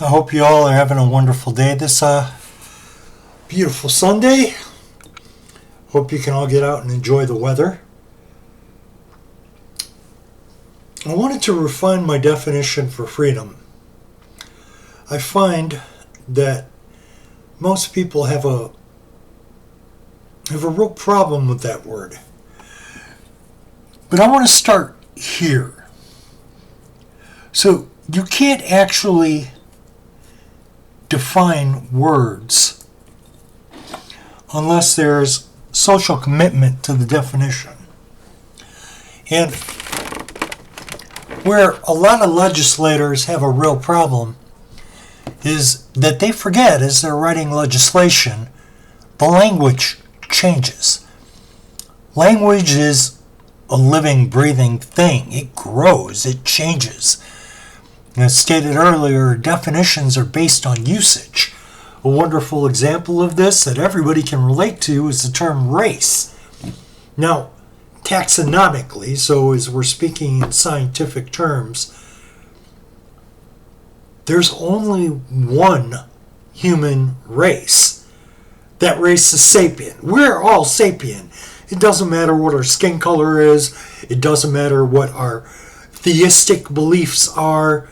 I hope you all are having a wonderful day this beautiful Sunday. Hope you can all get out and enjoy the weather. I wanted to refine my definition for freedom. I find that most people have a real problem with that word. But I want to start here. So you can't actually define words unless there's social commitment to the definition. And where a lot of legislators have a real problem is that they forget as they're writing legislation, the language changes. Language is a living, breathing thing. It grows, it changes. As stated earlier, definitions are based on usage. A wonderful example of this that everybody can relate to is the term race. Now, taxonomically, so as we're speaking in scientific terms, there's only one human race. That race is sapient. We're all sapient. It doesn't matter what our skin color is. It doesn't matter what our theistic beliefs are.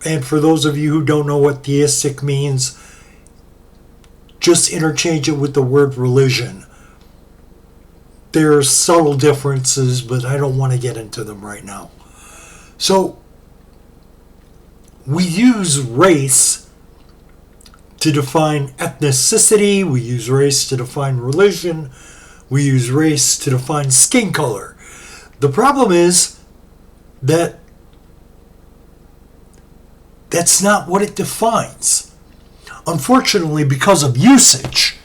And for those of you who don't know what theistic means, just interchange it with the word religion. There are subtle differences, but I don't want to get into them right now. So, we use race to define ethnicity, we use race to define religion, we use race to define skin color. The problem is that that's not what it defines. Unfortunately, because of usage,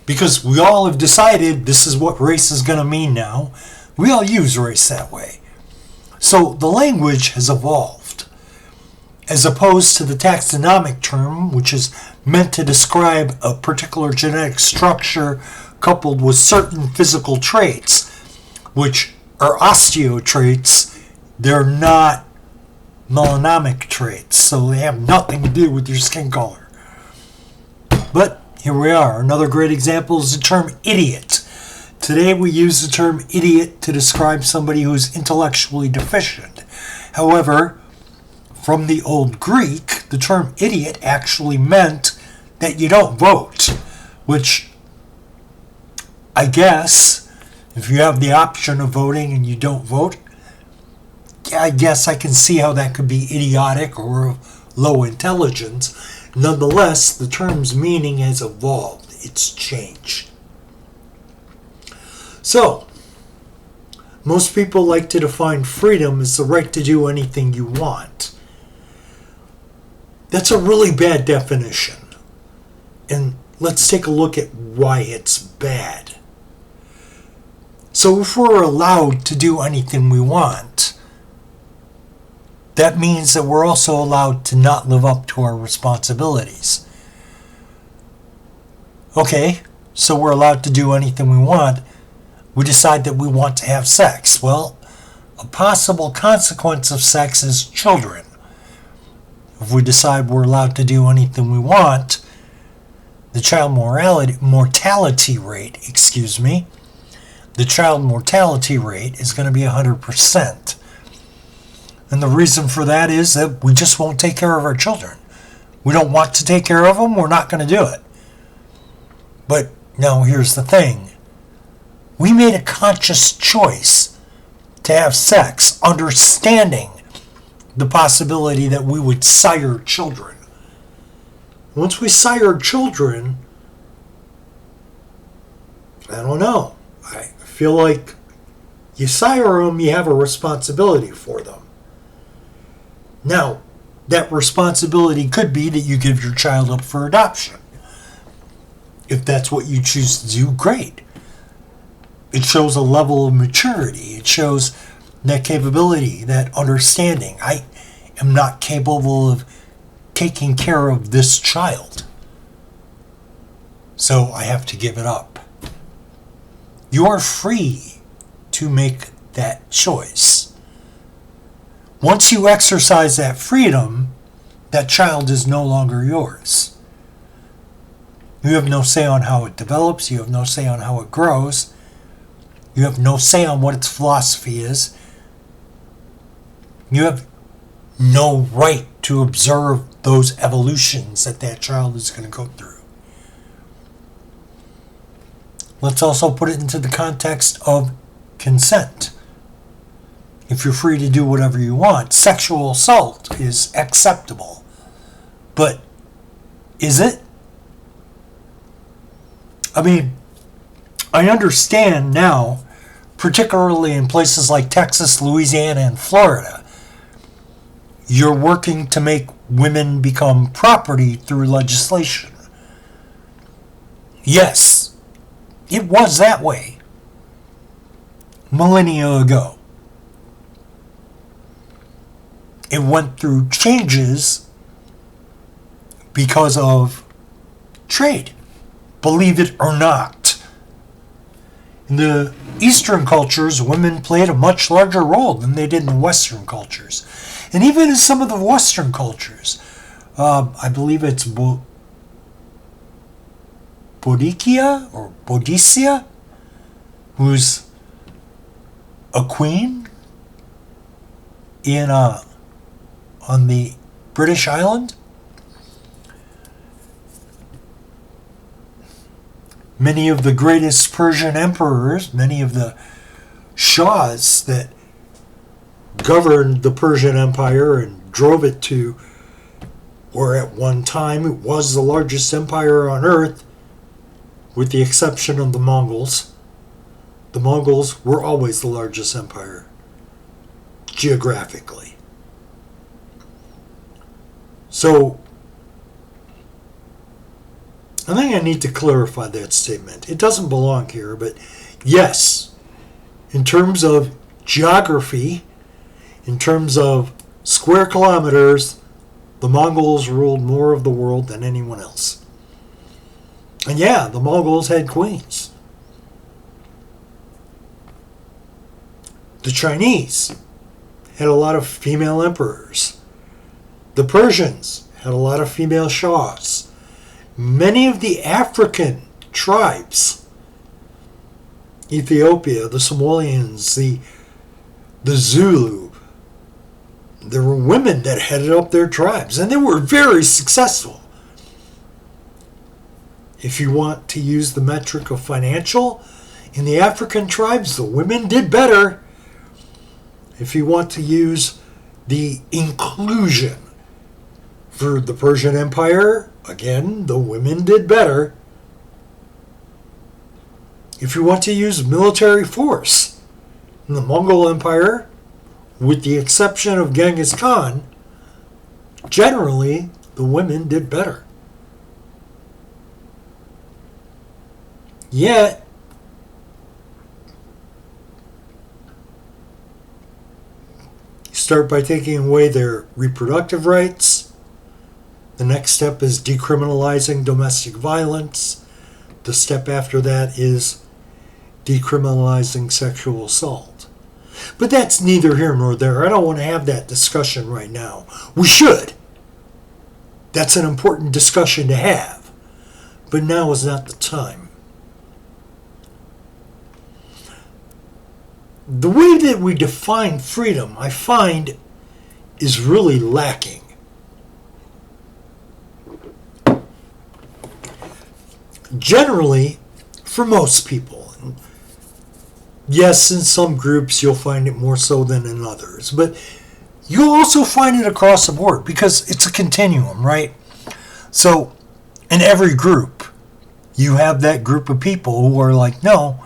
because we all have decided this is what race is going to mean now, we all use race that way. So the language has evolved. As opposed to the taxonomic term, which is meant to describe a particular genetic structure coupled with certain physical traits, which are osteotraits, they're not melanomic traits, so they have nothing to do with your skin color. But here we are. Another great example is the term idiot. Today we use the term idiot to describe somebody who is intellectually deficient. However, from the Old Greek, the term idiot actually meant that you don't vote, which I guess if you have the option of voting and you don't vote, I guess I can see how that could be idiotic or low intelligence. Nonetheless, the term's meaning has evolved. It's changed. So, most people like to define freedom as the right to do anything you want. That's a really bad definition. And let's take a look at why it's bad. So if we're allowed to do anything we want, that means that we're also allowed to not live up to our responsibilities. Okay, so we're allowed to do anything we want. We decide that we want to have sex. Well, a possible consequence of sex is children. If we decide we're allowed to do anything we want, the child mortality rate is going to be 100%. And the reason for that is that we just won't take care of our children. We don't want to take care of them, we're not going to do it. But now here's the thing. We made a conscious choice to have sex, understanding the possibility that we would sire children. Once we sire children, I don't know. I feel like you sire them, you have a responsibility for them. Now, that responsibility could be that you give your child up for adoption. If that's what you choose to do, great. It shows a level of maturity. It shows that capability, that understanding. I am not capable of taking care of this child, so I have to give it up. You are free to make that choice. Once you exercise that freedom, that child is no longer yours. You have no say on how it develops. You have no say on how it grows. You have no say on what its philosophy is. You have no right to observe those evolutions that child is going to go through. Let's also put it into the context of consent. If you're free to do whatever you want, sexual assault is acceptable. But is it? I mean, I understand now, particularly in places like Texas, Louisiana, and Florida, you're working to make women become property through legislation. Yes, it was that way millennia ago. It went through changes because of trade, believe it or not. In the Eastern cultures, women played a much larger role than they did in the Western cultures. And even in some of the Western cultures, I believe it's Boudicca or Boudicca, who's a queen in on the British island. Many of the greatest Persian emperors, many of the shahs that governed the Persian Empire and drove it to, or at one time it was the largest empire on earth, with the exception of the Mongols. The Mongols were always the largest empire, geographically. So, I think I need to clarify that statement. It doesn't belong here, but yes, in terms of geography, in terms of square kilometers, the Mongols ruled more of the world than anyone else. And yeah, the Mongols had queens. The Chinese had a lot of female emperors. The Persians had a lot of female shahs. Many of the African tribes, Ethiopia, the Somalians, the Zulu, there were women that headed up their tribes, and they were very successful. If you want to use the metric of financial, in the African tribes, the women did better. If you want to use the inclusion for the Persian Empire, again, the women did better. If you want to use military force in the Mongol Empire, with the exception of Genghis Khan, generally the women did better. Yet, start by taking away their reproductive rights. The next step is decriminalizing domestic violence. The step after that is decriminalizing sexual assault. But that's neither here nor there. I don't want to have that discussion right now. We should. That's an important discussion to have. But now is not the time. The way that we define freedom, I find, is really lacking. Generally, for most people, yes, in some groups you'll find it more so than in others, but you'll also find it across the board because it's a continuum, right? So, in every group, you have that group of people who are like, no,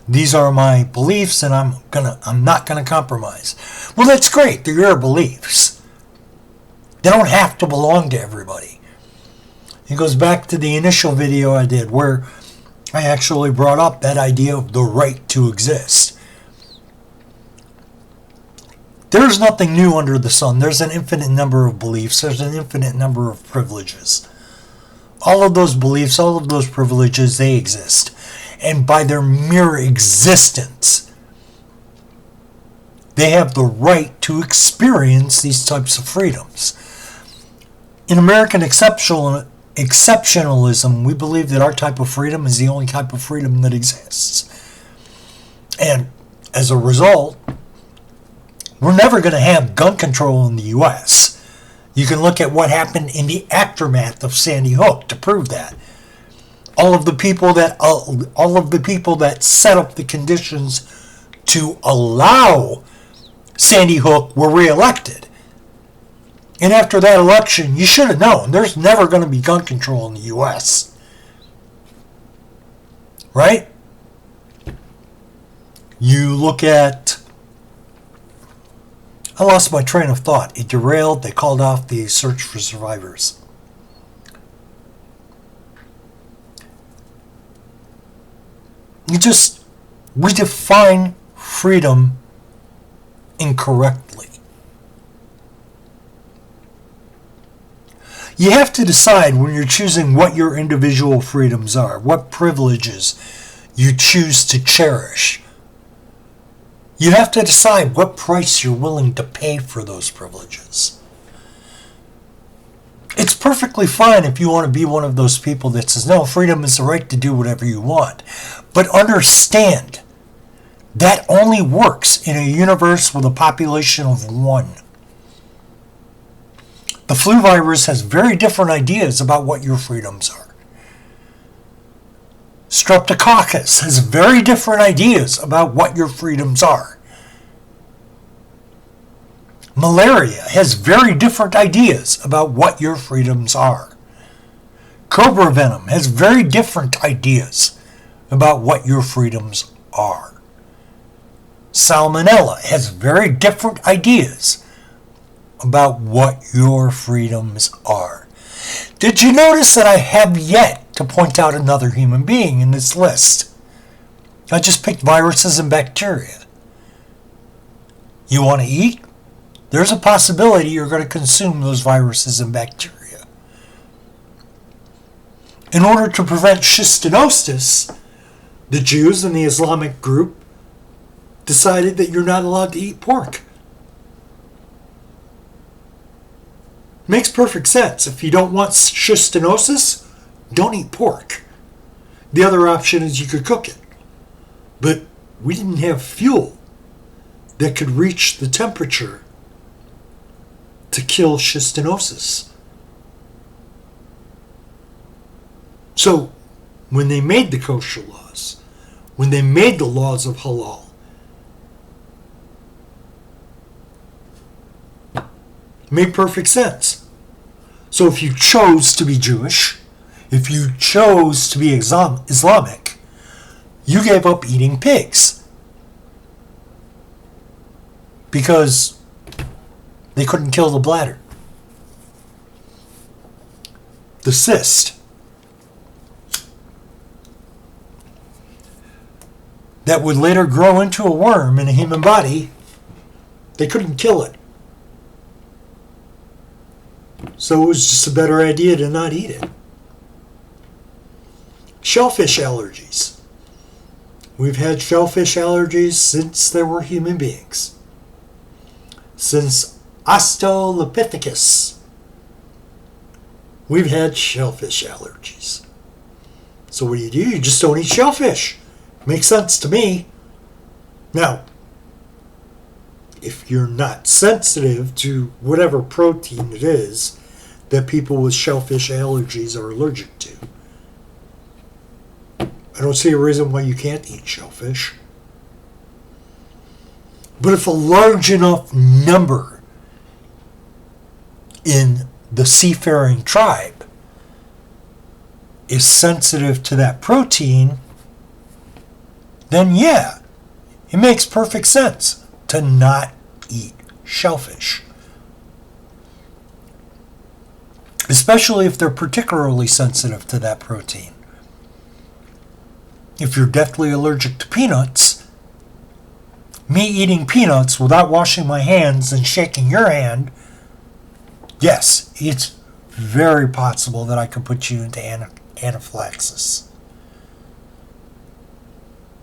these are my beliefs and I'm not gonna compromise. Well, that's great. They're your beliefs. They don't have to belong to everybody. It goes back to the initial video I did where I actually brought up that idea of the right to exist. There's nothing new under the sun. There's an infinite number of beliefs. There's an infinite number of privileges. All of those beliefs, all of those privileges, they exist. And by their mere existence, They have the right to experience these types of freedoms. In American exceptionalism, we believe that our type of freedom is the only type of freedom that exists. And as a result, we're never going to have gun control in the U.S. You can look at what happened in the aftermath of Sandy Hook to prove that. All of the people that set up the conditions to allow Sandy Hook were reelected. And after that election, you should have known there's never going to be gun control in the U.S. Right? You look at... I lost my train of thought. It derailed. They called off the search for survivors. We define freedom incorrectly. You have to decide when you're choosing what your individual freedoms are, what privileges you choose to cherish. You have to decide what price you're willing to pay for those privileges. It's perfectly fine if you want to be one of those people that says, no, freedom is the right to do whatever you want. But understand, that only works in a universe with a population of 1. The flu virus has very different ideas about what your freedoms are. Streptococcus has very different ideas about what your freedoms are. Malaria has very different ideas about what your freedoms are. Cobra venom has very different ideas about what your freedoms are. Salmonella has very different ideas about what your freedoms are. Did you notice that I have yet to point out another human being in this list? I just picked viruses and bacteria. You want to eat? There's a possibility you're going to consume those viruses and bacteria. In order to prevent schistanosis, the Jews and the Islamic group decided that you're not allowed to eat pork. Makes perfect sense. If you don't want schistanosis, don't eat pork. The other option is you could cook it. But we didn't have fuel that could reach the temperature to kill schistanosis. So, when they made the kosher laws, when they made the laws of halal, it made perfect sense. So if you chose to be Jewish, if you chose to be Islamic, you gave up eating pigs. Because they couldn't kill the bladder. The cyst. That would later grow into a worm in a human body, they couldn't kill it. So it was just a better idea to not eat it. Shellfish allergies. We've had shellfish allergies since there were human beings. Since Australopithecus, we've had shellfish allergies. So what do? You just don't eat shellfish. Makes sense to me. Now, if you're not sensitive to whatever protein it is that people with shellfish allergies are allergic to, I don't see a reason why you can't eat shellfish. But if a large enough number in the seafaring tribe is sensitive to that protein, then yeah, it makes perfect sense to not eat shellfish. Especially if they're particularly sensitive to that protein. If you're deathly allergic to peanuts, me eating peanuts without washing my hands and shaking your hand, yes, it's very possible that I could put you into anaphylaxis.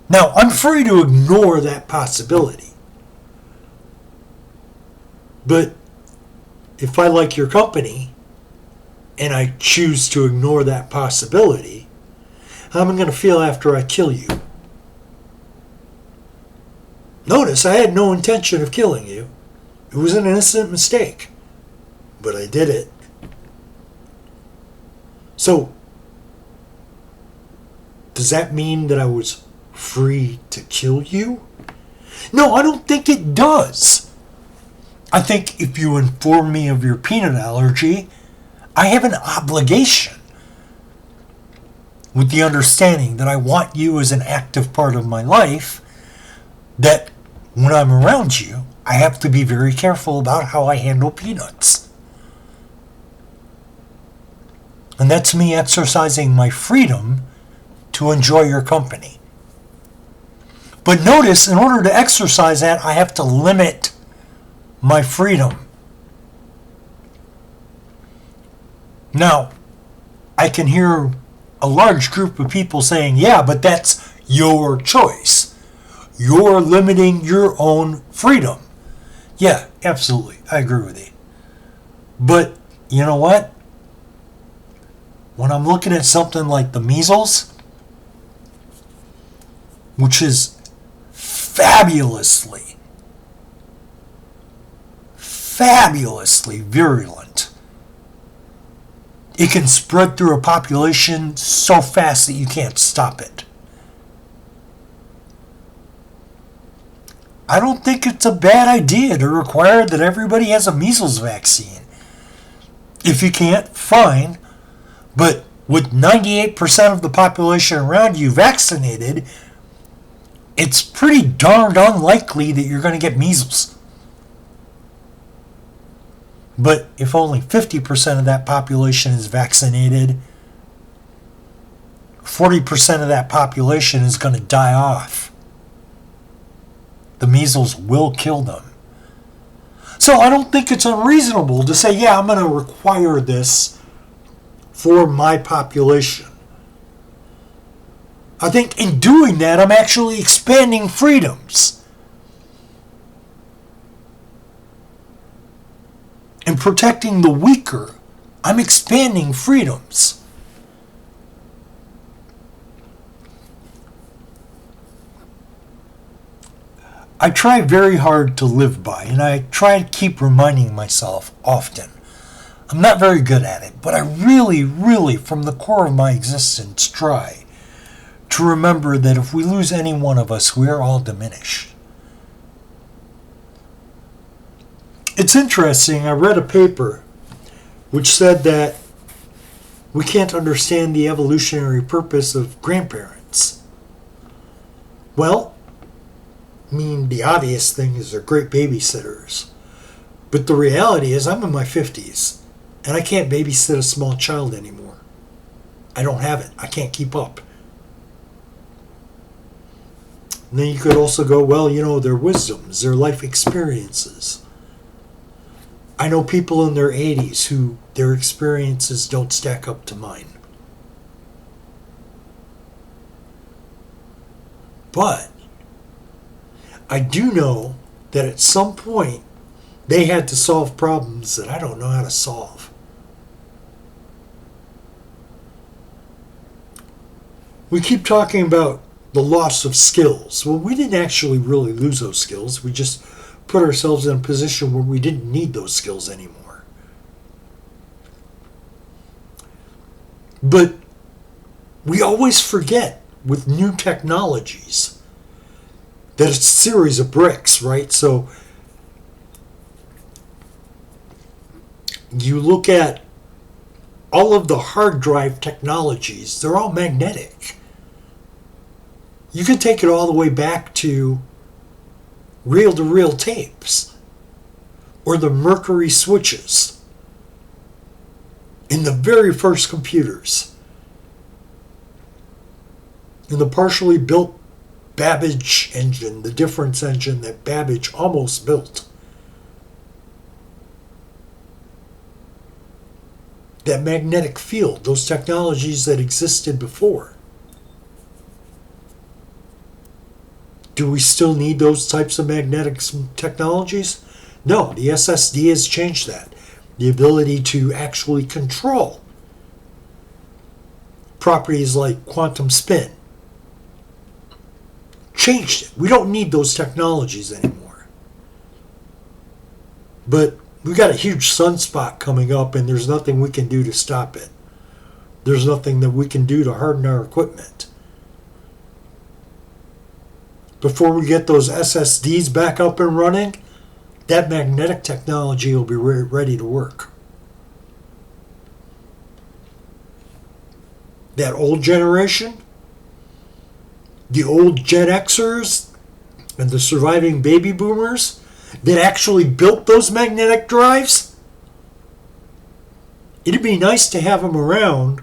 Now, I'm free to ignore that possibility. But if I like your company and I choose to ignore that possibility, how am I going to feel after I kill you? Notice I had no intention of killing you. It was an innocent mistake. But I did it. So, does that mean that I was free to kill you? No, I don't think it does. I think if you inform me of your peanut allergy, I have an obligation, with the understanding that I want you as an active part of my life, that when I'm around you, I have to be very careful about how I handle peanuts. And that's me exercising my freedom to enjoy your company. But notice, in order to exercise that, I have to limit my freedom. Now, I can hear a large group of people saying, yeah, but that's your choice. You're limiting your own freedom. Yeah, absolutely. I agree with you. But you know what? When I'm looking at something like the measles, which is fabulously virulent, it can spread through a population so fast that you can't stop it. I don't think it's a bad idea to require that everybody has a measles vaccine. If you can't, fine. But with 98% of the population around you vaccinated, it's pretty darned unlikely that you're going to get measles. But if only 50% of that population is vaccinated, 40% of that population is going to die off. The measles will kill them. So I don't think it's unreasonable to say, yeah, I'm going to require this for my population. I think in doing that, I'm actually expanding freedoms. In protecting the weaker, I'm expanding freedoms. I try very hard to live by, and I try to keep reminding myself often. I'm not very good at it, but I really, really, from the core of my existence, try to remember that if we lose any one of us, we are all diminished. It's interesting, I read a paper which said that we can't understand the evolutionary purpose of grandparents. Well, I mean, the obvious thing is they're great babysitters. But the reality is I'm in my 50s, and I can't babysit a small child anymore. I don't have it. I can't keep up. And then you could also go, well, you know, their wisdoms, their life experiences. I know people in their 80s who their experiences don't stack up to mine. But I do know that at some point they had to solve problems that I don't know how to solve. We keep talking about the loss of skills. Well, we didn't actually really lose those skills. We just put ourselves in a position where we didn't need those skills anymore. But we always forget with new technologies that it's a series of bricks, right? So you look at all of the hard drive technologies, they're all magnetic. You can take it all the way back to reel-to-reel tapes or the mercury switches in the very first computers, in the partially built Babbage engine, the difference engine that Babbage almost built. That magnetic field, those technologies that existed before. Do we still need those types of magnetic technologies? No, the SSD has changed that. The ability to actually control properties like quantum spin changed it. We don't need those technologies anymore. But we got a huge sunspot coming up, and there's nothing we can do to stop it. There's nothing that we can do to harden our equipment. Before we get those SSDs back up and running, that magnetic technology will be ready to work. That old generation, the old Gen Xers, and the surviving baby boomers that actually built those magnetic drives, it'd be nice to have them around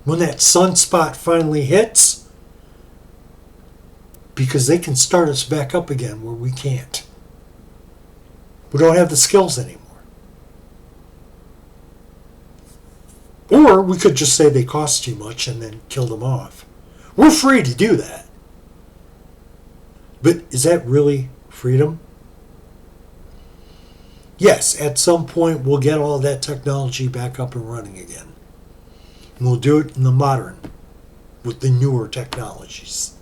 when that sunspot finally hits, because they can start us back up again where we can't. We don't have the skills anymore. Or we could just say they cost too much and then kill them off. We're free to do that. But is that really freedom? Yes, at some point we'll get all that technology back up and running again. And we'll do it in the modern, with the newer technologies.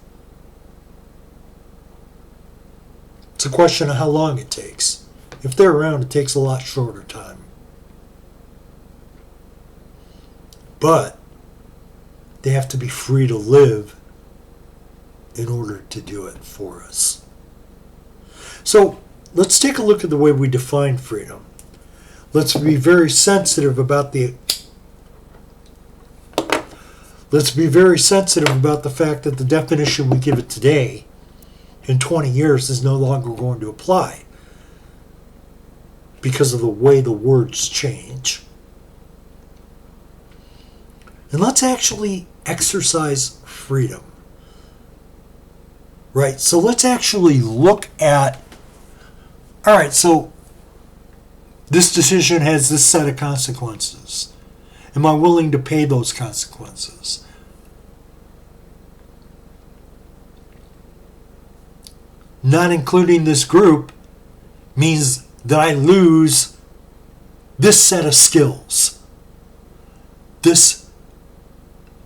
It's a question of how long it takes. If they're around, it takes a lot shorter time. But they have to be free to live in order to do it for us. So let's take a look at the way we define freedom. Let's be very sensitive about the fact that the definition we give it today in 20 years is no longer going to apply because of the way the words change. And let's actually exercise freedom. Right, so let's actually look at, all right, so this decision has this set of consequences. Am I willing to pay those consequences? Not including this group means that I lose this set of skills, this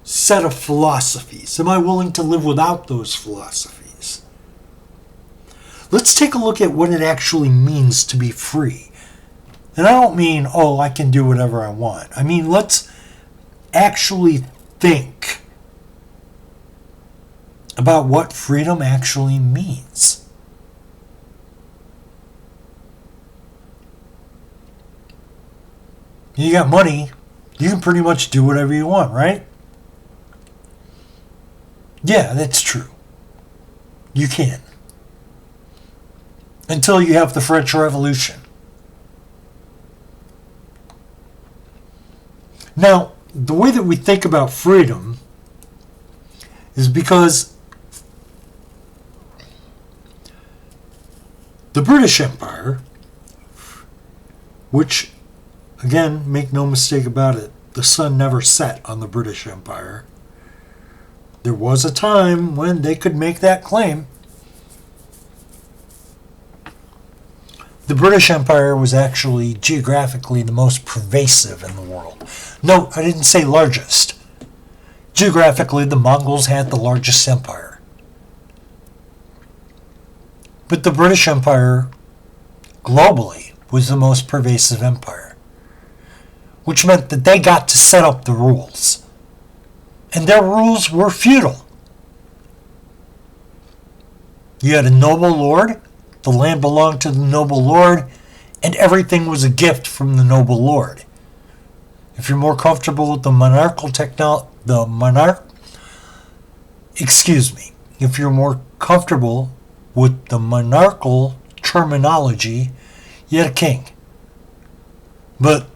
set of philosophies. Am I willing to live without those philosophies? Let's take a look at what it actually means to be free. And I don't mean, oh, I can do whatever I want. I mean, let's actually think about what freedom actually means. You got money, you can pretty much do whatever you want, right? Yeah, that's true. You can. Until you have the French Revolution. Now, the way that we think about freedom is because the British Empire, which, again, make no mistake about it, the sun never set on the British Empire. There was a time when they could make that claim. The British Empire was actually geographically the most pervasive in the world. No, I didn't say largest. Geographically, the Mongols had the largest empire. But the British Empire, globally, was the most pervasive empire, which meant that they got to set up the rules. And their rules were feudal. You had a noble lord, the land belonged to the noble lord, and everything was a gift from the noble lord. If you're more comfortable with the monarchical if you're more comfortable with the monarchical terminology, you had a king. But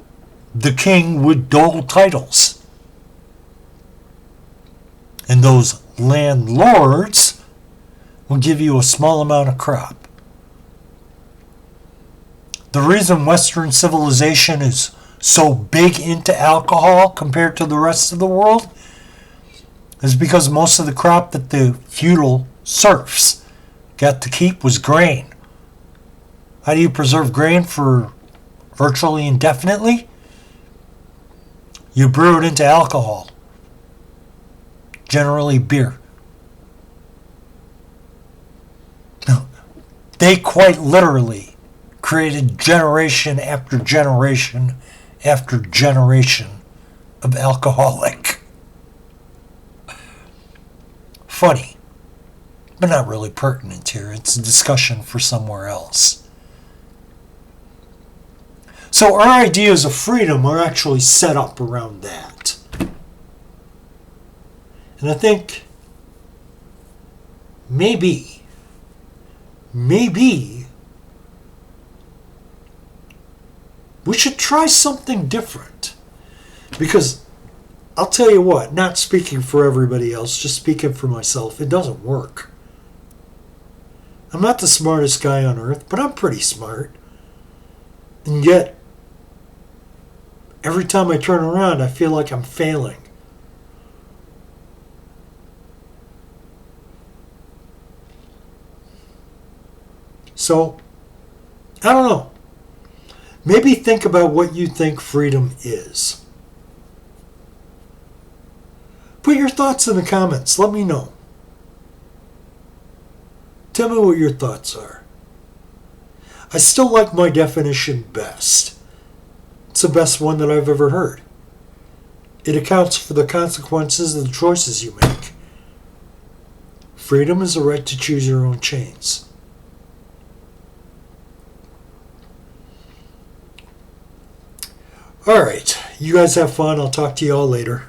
the king would dole titles. And those landlords will give you a small amount of crop. The reason Western civilization is so big into alcohol compared to the rest of the world is because most of the crop that the feudal serfs got to keep was grain. How do you preserve grain for virtually indefinitely? You brew it into alcohol, generally beer. No, they quite literally created generation after generation after generation of alcoholic. Funny, but not really pertinent here. It's a discussion for somewhere else. So our ideas of freedom are actually set up around that. And I think maybe we should try something different. Because I'll tell you what, not speaking for everybody else, just speaking for myself, it doesn't work. I'm not the smartest guy on earth, but I'm pretty smart. And yet, every time I turn around, I feel like I'm failing. So, I don't know. Maybe think about what you think freedom is. Put your thoughts in the comments. Let me know. Tell me what your thoughts are. I still like my definition best. It's the best one that I've ever heard. It accounts for the consequences of the choices you make. Freedom is the right to choose your own chains. Alright, you guys have fun. I'll talk to you all later.